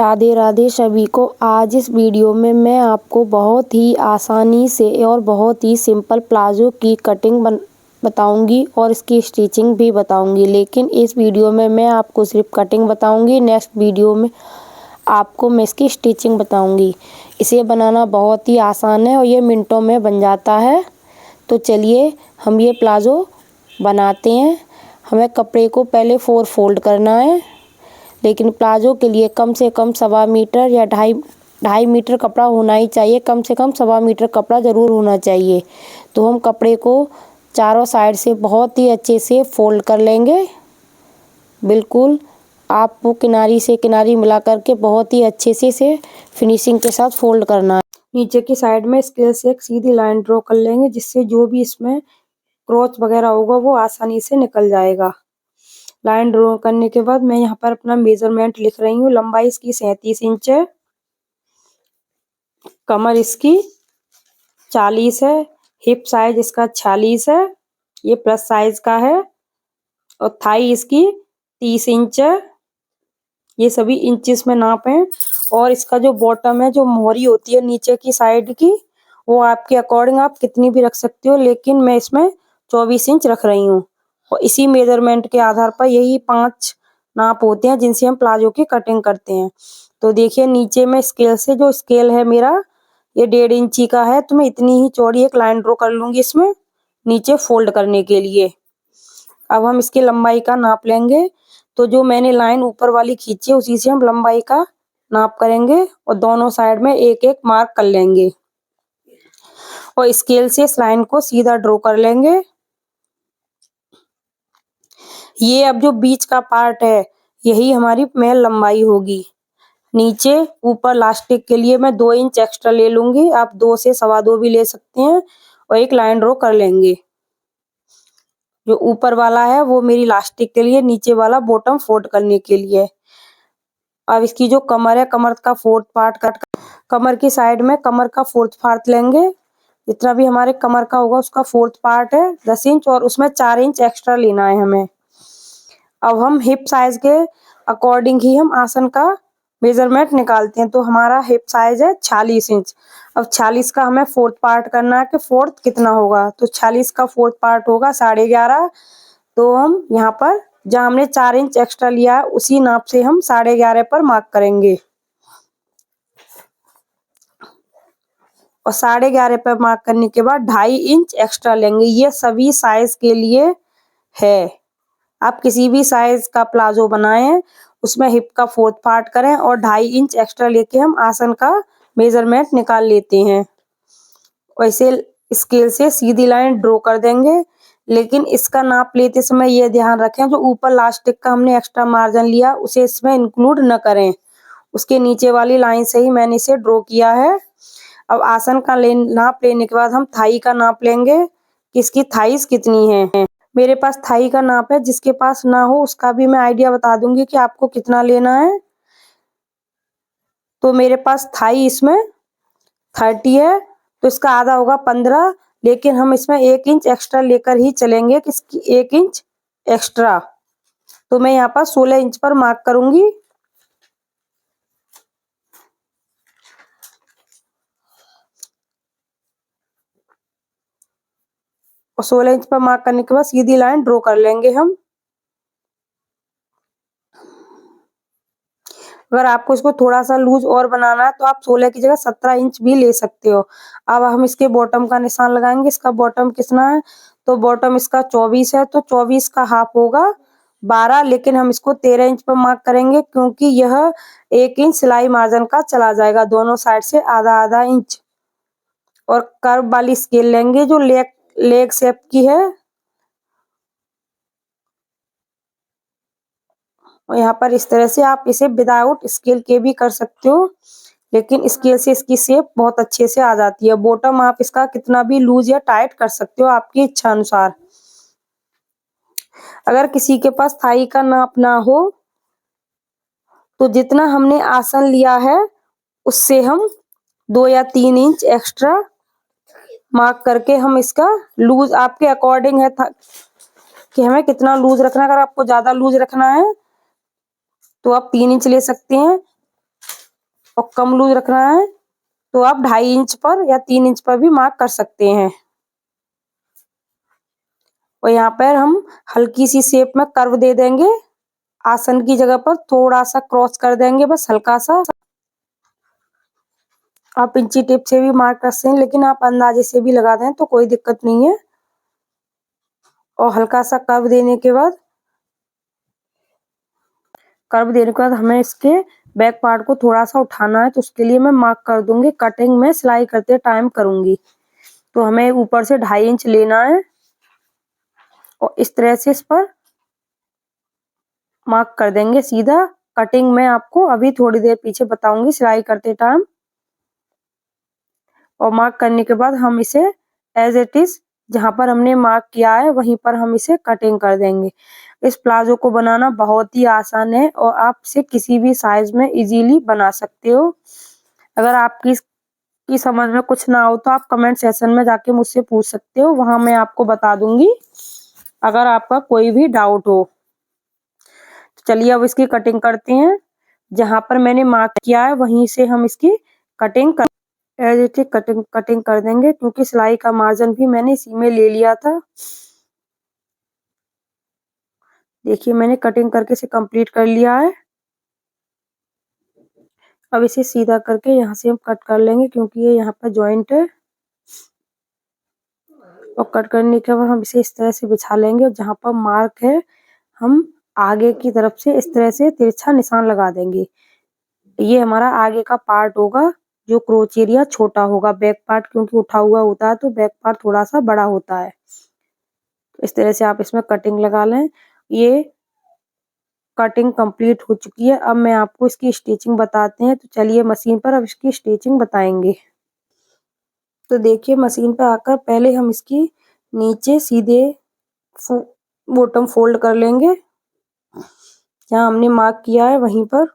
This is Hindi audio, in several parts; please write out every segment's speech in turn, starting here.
राधे राधे सभी को। आज इस वीडियो में मैं आपको बहुत ही आसानी से और बहुत ही सिंपल प्लाजो की कटिंग बताऊंगी और इसकी स्टिचिंग भी बताऊंगी। लेकिन इस वीडियो में मैं आपको सिर्फ कटिंग बताऊंगी। नेक्स्ट वीडियो में आपको मैं इसकी स्टिचिंग बताऊंगी। इसे बनाना बहुत ही आसान है और ये मिनटों में बन जाता है। तो चलिए हम ये प्लाजो बनाते हैं। हमें कपड़े को पहले 4 फोल्ड करना है, लेकिन प्लाजो के लिए कम से कम 1.25 मीटर या ढाई मीटर कपड़ा होना ही चाहिए। कम से कम 1.25 मीटर कपड़ा ज़रूर होना चाहिए। तो हम कपड़े को चारों साइड से बहुत ही अच्छे से फोल्ड कर लेंगे। बिल्कुल आपको किनारी से किनारी मिला करके बहुत ही अच्छे से इसे फिनिशिंग के साथ फोल्ड करना है। नीचे की साइड में स्केल से एक सीधी लाइन ड्रॉ कर लेंगे, जिससे जो भी इसमें क्रॉच वगैरह होगा वो आसानी से निकल जाएगा। लाइन ड्रॉ करने के बाद मैं यहाँ पर अपना मेजरमेंट लिख रही हूँ। लंबाई इसकी 37 इंच है, कमर इसकी 40 है, हिप साइज इसका 46 है, ये प्लस साइज का है, और थाई इसकी 30 इंच है। ये सभी इंचेस में नाप है। और इसका जो बॉटम है, जो मोहरी होती है नीचे की साइड की, वो आपके अकॉर्डिंग आप कितनी भी रख सकते हो, लेकिन मैं इसमें 24 इंच रख रही हूँ। और इसी मेजरमेंट के आधार पर यही 5 नाप होते हैं जिनसे हम प्लाजो की कटिंग करते हैं। तो देखिए नीचे में स्केल से, जो स्केल है मेरा ये 1.5 इंची का है, तो मैं इतनी ही चौड़ी एक लाइन ड्रॉ कर लूंगी इसमें नीचे फोल्ड करने के लिए। अब हम इसकी लंबाई का नाप लेंगे। तो जो मैंने लाइन ऊपर वाली खींची है उसी से हम लंबाई का नाप करेंगे और दोनों साइड में एक एक मार्क कर लेंगे और स्केल से इस लाइन को सीधा ड्रॉ कर लेंगे। ये अब जो बीच का पार्ट है यही हमारी मेन लंबाई होगी। नीचे ऊपर लास्टिक के लिए मैं 2 इंच एक्स्ट्रा ले लूंगी। आप 2 से 2.25 भी ले सकते हैं और एक लाइन ड्रॉ कर लेंगे। जो ऊपर वाला है वो मेरी लास्टिक के लिए, नीचे वाला बॉटम फोल्ड करने के लिए। अब इसकी जो कमर है, कमर का 4th पार्ट कमर की साइड में कमर का 4th पार्ट लेंगे। जितना भी हमारे कमर का होगा उसका 4th पार्ट है 10 इंच, और उसमें 4 इंच एक्स्ट्रा लेना है हमें। अब हम हिप साइज के अकॉर्डिंग ही हम आसन का मेजरमेंट निकालते हैं। तो हमारा हिप साइज है 46 इंच। अब 46 का हमें 4th पार्ट करना है कि 4th कितना होगा। तो 46 का 4th पार्ट होगा 11.5। तो हम यहाँ पर जहाँ हमने 4 इंच एक्स्ट्रा लिया है उसी नाप से हम 11.5 पर मार्क करेंगे और 11.5 पर मार्क करने के बाद 2.5 इंच एक्स्ट्रा लेंगे। ये सभी साइज के लिए है। आप किसी भी साइज का प्लाजो बनाएं, उसमें हिप का 4th पार्ट करें और 2.5 इंच एक्स्ट्रा लेके हम आसन का मेजरमेंट निकाल लेते हैं। वैसे स्केल से सीधी लाइन ड्रॉ कर देंगे, लेकिन इसका नाप लेते समय ये ध्यान रखें जो ऊपर लास्टिक का हमने एक्स्ट्रा मार्जिन लिया उसे इसमें इंक्लूड न करें। उसके नीचे वाली लाइन से ही मैंने इसे ड्रॉ किया है। अब आसन का नाप लेने के बाद हम थाई का नाप लेंगे कि इसकी थाइस कितनी है। मेरे पास थाई का नाप है, जिसके पास ना हो उसका भी मैं आइडिया बता दूंगी कि आपको कितना लेना है। तो मेरे पास थाई इसमें 30 है, तो इसका आधा होगा 15, लेकिन हम इसमें 1 इंच एक्स्ट्रा लेकर ही चलेंगे कि इसकी 1 इंच एक्स्ट्रा। तो मैं यहाँ पर 16 इंच पर मार्क करूंगी। और 16 इंच पर मार्क करने के बाद सीधी लाइन ड्रॉ कर लेंगे हम। अगर आपको इसको थोड़ा सा लूज और बनाना है तो आप 16 की जगह 17 इंच भी ले सकते हो। अब हम इसके बॉटम का निशान लगाएंगे। इसका बॉटम कितना है, तो बॉटम इसका 24 है, तो 24 का हाफ होगा 12, लेकिन हम इसको 13 इंच पर मार्क करेंगे क्योंकि यह 1 इंच सिलाई मार्जिन का चला जाएगा दोनों साइड से आधा आधा इंच। और कर्व वाली स्केल लेंगे जो लेग शेप की है, और यहाँ पर इस तरह से आप इसे विदाउट स्केल के भी कर सकते हो, लेकिन स्केल से इसकी शेप बहुत अच्छे से आ जाती है। बॉटम आप इसका कितना भी लूज या टाइट कर सकते हो आपकी इच्छा अनुसार। अगर किसी के पास थाई का नाप ना हो तो जितना हमने आसन लिया है उससे हम 2 या 3 इंच एक्स्ट्रा मार्क करके हम इसका लूज आपके अकॉर्डिंग है कि हमें कितना लूज रखना है। अगर आपको ज्यादा लूज रखना है तो आप 3 इंच ले सकते हैं, और कम लूज रखना है तो आप 2.5 इंच पर या 3 इंच पर भी मार्क कर सकते हैं। और यहाँ पर हम हल्की सी शेप में कर्व दे देंगे। आसन की जगह पर थोड़ा सा क्रॉस कर देंगे, बस हल्का सा। आप इंची टेप से भी मार्क कर सकते हैं, लेकिन आप अंदाजे से भी लगा दें तो कोई दिक्कत नहीं है। और हल्का सा कर्व देने के बाद हमें इसके बैक पार्ट को थोड़ा सा उठाना है, तो उसके लिए मैं मार्क कर दूंगी। कटिंग में सिलाई करते टाइम करूंगी, तो हमें ऊपर से 2.5 इंच लेना है और इस तरह से इस पर मार्क कर देंगे सीधा। कटिंग में आपको अभी थोड़ी देर पीछे बताऊंगी सिलाई करते टाइम। और मार्क करने के बाद हम इसे एज इट इज जहां पर हमने मार्क किया है वहीं पर हम इसे कटिंग कर देंगे। इस प्लाजो को बनाना बहुत ही आसान है और आप इसे किसी भी साइज में इजीली बना सकते हो। अगर आपकी की समझ में कुछ ना हो तो आप कमेंट सेक्शन में जाके मुझसे पूछ सकते हो, वहां मैं आपको बता दूंगी अगर आपका कोई भी डाउट हो। तो चलिए अब इसकी कटिंग करते हैं। जहां पर मैंने मार्क किया है वहीं से हम इसकी cutting edge it is cutting कर देंगे, क्योंकि सिलाई का मार्जिन भी मैंने इसी में ले लिया था। देखिए मैंने कटिंग करके इसे कंप्लीट कर लिया है। अब इसे सीधा करके यहाँ से हम कट कर लेंगे, क्योंकि ये यहाँ पर जॉइंट है। और कट करने के बाद हम इसे इस तरह से बिछा लेंगे और जहाँ पर मार्क है हम आगे की तरफ से इस तरह से तिरछा निशान लगा देंगे। ये हमारा आगे का पार्ट होगा, जो क्रोच एरिया छोटा होगा। बैक पार्ट क्योंकि उठा हुआ होता है तो बैक पार्ट थोड़ा सा बड़ा होता है। इस तरह से आप इसमें कटिंग लगा लें। ये कटिंग कंप्लीट हो चुकी है। अब मैं आपको इसकी स्टिचिंग बताते हैं, तो चलिए मशीन पर अब इसकी स्टिचिंग बताएंगे। तो देखिए मशीन पर आकर पहले हम इसकी नीचे सीधे बॉटम फोल्ड कर लेंगे। जहाँ हमने मार्क किया है वहीं पर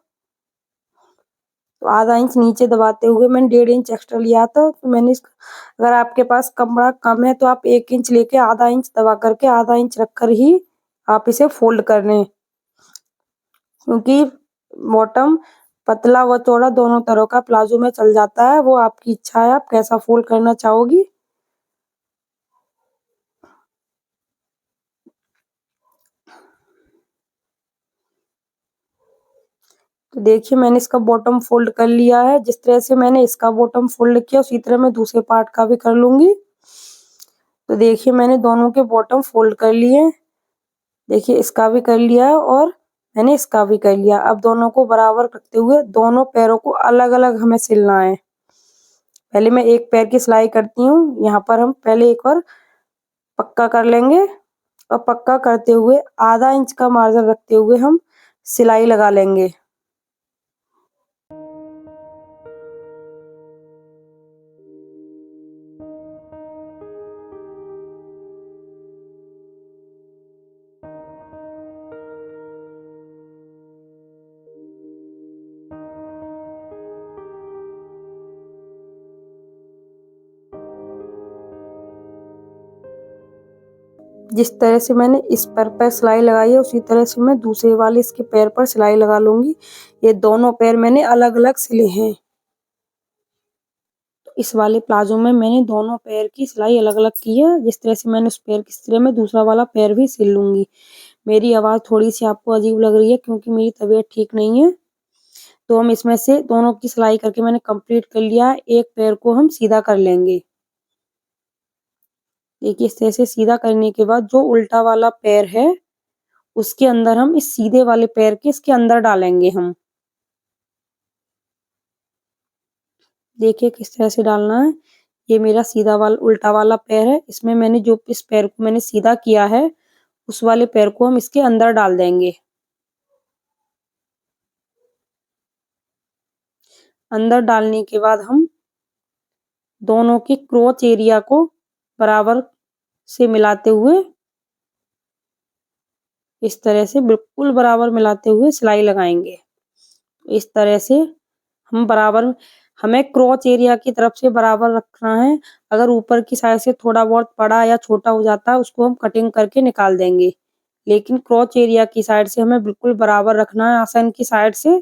तो आधा इंच नीचे दबाते हुए मैंने 1.5 इंच एक्स्ट्रा लिया था। तो मैंने अगर आपके पास कपड़ा कम है तो आप 1 इंच लेके आधा इंच दबा करके आधा इंच रखकर ही आप इसे फोल्ड कर लें, क्योंकि बॉटम पतला व चौड़ा दोनों तरह का प्लाजो में चल जाता है। वो आपकी इच्छा है, आप कैसा फोल्ड करना चाहोगी। तो देखिए मैंने इसका बॉटम फोल्ड कर लिया है। जिस तरह से मैंने इसका बॉटम फोल्ड किया उसी तरह मैं दूसरे पार्ट का भी कर लूंगी। तो देखिए मैंने दोनों के बॉटम फोल्ड कर लिए। देखिए इसका भी कर लिया और मैंने इसका भी कर लिया। अब दोनों को बराबर रखते हुए दोनों पैरों को अलग अलग हमें सिलना है। पहले मैं एक पैर की सिलाई करती हूँ। यहाँ पर हम पहले एक बार पक्का कर लेंगे और पक्का करते हुए आधा इंच का मार्जिन रखते हुए हम सिलाई लगा लेंगे। जिस तरह से मैंने इस पैर पर सिलाई लगाई है उसी तरह से मैं दूसरे वाले इसके पैर पर सिलाई लगा लूंगी। ये दोनों पैर मैंने अलग अलग सिले हैं। तो इस वाले प्लाजो में मैंने दोनों पैर की सिलाई अलग अलग की है। जिस तरह से मैंने उस पैर की सिलाई में दूसरा वाला पैर भी सिल लूंगी। मेरी आवाज़ थोड़ी सी आपको अजीब लग रही है क्योंकि मेरी तबीयत ठीक नहीं है। तो हम इसमें से दोनों की सिलाई करके मैंने कंप्लीट कर लिया है। एक पैर को हम सीधा कर लेंगे। देखिए इस तरह से सीधा करने के बाद जो उल्टा वाला पैर है उसके अंदर हम इस सीधे वाले पैर के इसके अंदर डालेंगे हम। देखिए किस तरह से डालना है। ये मेरा सीधा वाला उल्टा वाला पैर है। इसमें मैंने जो इस पैर को मैंने सीधा किया है उस वाले पैर को हम इसके अंदर डाल देंगे। अंदर डालने के बाद हम दोनों की क्रोच एरिया को बराबर से मिलाते हुए इस तरह से बिल्कुल बराबर मिलाते हुए सिलाई लगाएंगे। इस तरह से हम बराबर हमें क्रोच एरिया की तरफ से बराबर रखना है। अगर ऊपर की साइड से थोड़ा बहुत बड़ा या छोटा हो जाता है उसको हम कटिंग करके निकाल देंगे, लेकिन क्रोच एरिया की साइड से हमें बिल्कुल बराबर रखना है आसन की साइड से।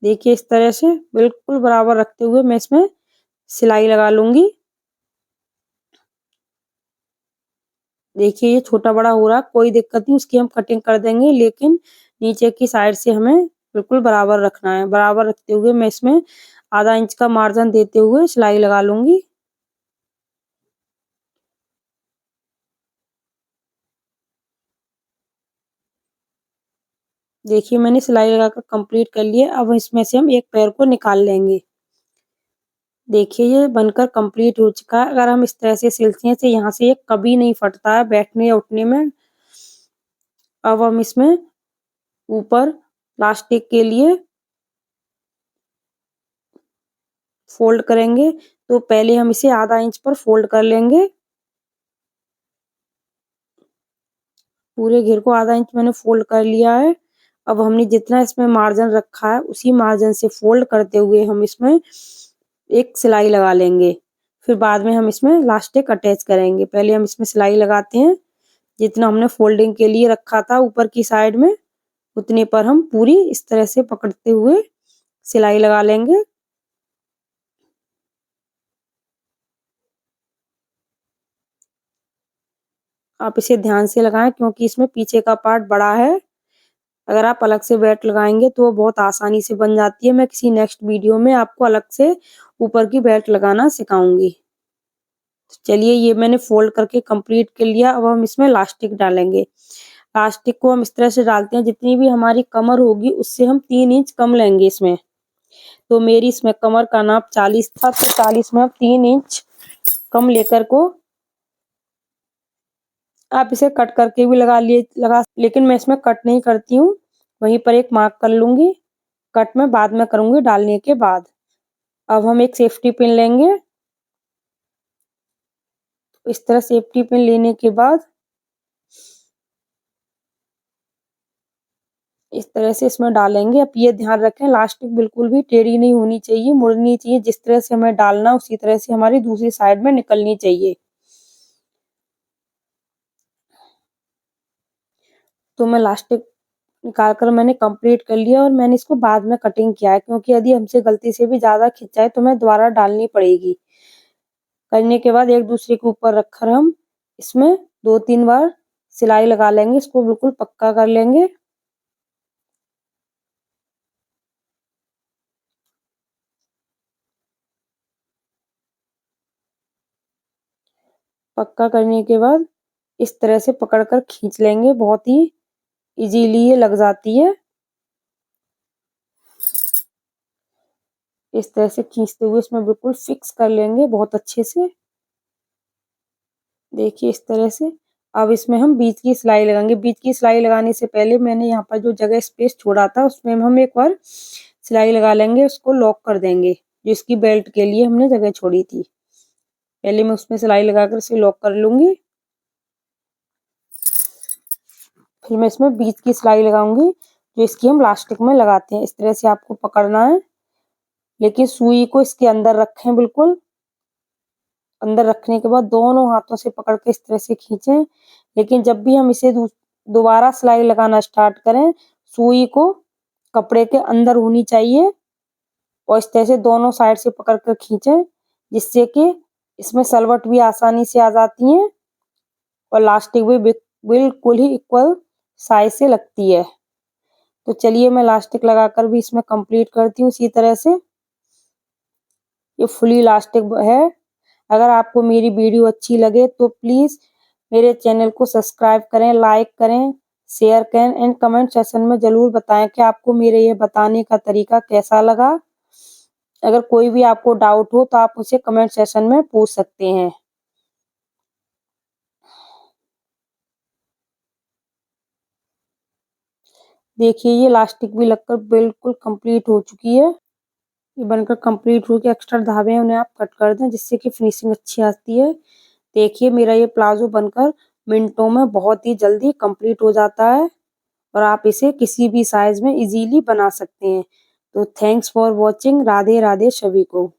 देखिए इस तरह से बिल्कुल बराबर रखते हुए मैं इसमें सिलाई लगा लूंगी। देखिए ये छोटा बड़ा हो रहा, कोई दिक्कत नहीं, उसकी हम कटिंग कर देंगे, लेकिन नीचे की साइड से हमें बिल्कुल बराबर रखना है। बराबर रखते हुए मैं इसमें आधा इंच का मार्जिन देते हुए सिलाई लगा लूंगी। देखिए मैंने सिलाई लगाकर कंप्लीट कर लिया। अब इसमें से हम एक पैर को निकाल लेंगे। देखिए ये बनकर कंप्लीट हो चुका है। अगर हम इस तरह से सिलते हैं तो यहाँ से ये कभी नहीं फटता है बैठने या उठने में। अब हम इसमें ऊपर प्लास्टिक के लिए फोल्ड करेंगे। तो पहले हम इसे आधा इंच पर फोल्ड कर लेंगे। पूरे घेर को आधा इंच मैंने फोल्ड कर लिया है। अब हमने जितना इसमें मार्जिन रखा है उसी मार्जिन से फोल्ड करते हुए हम इसमें एक सिलाई लगा लेंगे। फिर बाद में हम इसमें इलास्टिक अटैच करेंगे। पहले हम इसमें सिलाई लगाते हैं। जितना हमने फोल्डिंग के लिए रखा था ऊपर की साइड में, उतने पर हम पूरी इस तरह से पकड़ते हुए सिलाई लगा लेंगे। आप इसे ध्यान से लगाएं क्योंकि इसमें पीछे का पार्ट बड़ा है। अगर आप अलग से बेल्ट लगाएंगे तो वो बहुत आसानी से बन जाती है। मैं किसी नेक्स्ट वीडियो में आपको अलग से ऊपर की बेल्ट लगाना सिखाऊंगी। तो चलिए ये मैंने फोल्ड करके कंप्लीट कर लिया। अब हम इसमें इलास्टिक डालेंगे। इलास्टिक को हम इस तरह से डालते हैं, जितनी भी हमारी कमर होगी उससे हम 3 इंच कम लेंगे इसमें। तो मेरी इसमें कमर का नाप 40 था, तो 40 में हम 3 इंच कम लेकर को आप इसे कट करके भी लगा, लेकिन मैं इसमें कट नहीं करती हूँ। वहीं पर एक मार्क कर लूंगी। कट मैं बाद में करूंगी डालने के बाद। अब हम एक सेफ्टी पिन लेंगे। इस तरह सेफ्टी पिन लेने के बाद इस तरह से इसमें डालेंगे। अब ये ध्यान रखें इलास्टिक बिल्कुल भी टेढ़ी नहीं होनी चाहिए, मुड़नी चाहिए। जिस तरह से हमें डालना उसी तरह से हमारी दूसरी साइड में निकलनी चाहिए। तो मैं इलास्टिक निकाल कर मैंने कंप्लीट कर लिया और मैंने इसको बाद में कटिंग किया है, क्योंकि यदि हमसे गलती से भी ज़्यादा खिंच जाए तो मैं दोबारा डालनी पड़ेगी। करने के बाद एक दूसरे के ऊपर रखकर हम इसमें 2-3 बार सिलाई लगा लेंगे। इसको बिल्कुल पक्का कर लेंगे। पक्का करने के बाद इस तरह से पकड़कर खींच लेंगे। बहुत ही इजीली ये लग जाती है। इस तरह से खींचते हुए इसमें बिल्कुल फिक्स कर लेंगे बहुत अच्छे से। देखिए इस तरह से। अब इसमें हम बीच की सिलाई लगाएंगे। बीच की सिलाई लगाने से पहले मैंने यहाँ पर जो जगह स्पेस छोड़ा था उसमें हम एक बार सिलाई लगा लेंगे। उसको लॉक कर देंगे, जो इसकी बेल्ट के लिए हमने जगह छोड़ी थी। पहले मैं उसमें सिलाई लगाकर इसे लॉक कर लूंगी। फिर मैं इसमें बीच की सिलाई लगाऊंगी, जो इसकी हम इलास्टिक में लगाते हैं। इस तरह से आपको पकड़ना है, लेकिन सुई को इसके अंदर रखें। बिल्कुल अंदर रखने के बाद दोनों हाथों से पकड़ के इस तरह से खींचें। लेकिन जब भी हम इसे दोबारा सिलाई लगाना स्टार्ट करें, सुई को कपड़े के अंदर होनी चाहिए और इस तरह से दोनों साइड से पकड़ कर खींचें, जिससे कि इसमें सलवट भी आसानी से आ जाती है और इलास्टिक भी बिल्कुल ही इक्वल साइज से लगती है। तो चलिए मैं इलास्टिक लगाकर भी इसमें कंप्लीट करती हूँ इसी तरह से। ये फुली इलास्टिक है। अगर आपको मेरी वीडियो अच्छी लगे तो प्लीज़ मेरे चैनल को सब्सक्राइब करें, लाइक करें, शेयर करें एंड कमेंट सेक्शन में ज़रूर बताएं कि आपको मेरे ये बताने का तरीका कैसा लगा। अगर कोई भी आपको डाउट हो तो आप मुझसे कमेंट सेक्शन में पूछ सकते हैं। देखिए ये इलास्टिक भी लगकर बिल्कुल कंप्लीट हो चुकी है। ये बनकर कंप्लीट हो के एक्स्ट्रा धागे हैं उन्हें आप कट कर दें, जिससे कि फिनिशिंग अच्छी आती है। देखिए मेरा ये प्लाजो बनकर मिनटों में बहुत ही जल्दी कंप्लीट हो जाता है और आप इसे किसी भी साइज में इजीली बना सकते हैं। तो thanks for watching. Radhe Radhe सभी को।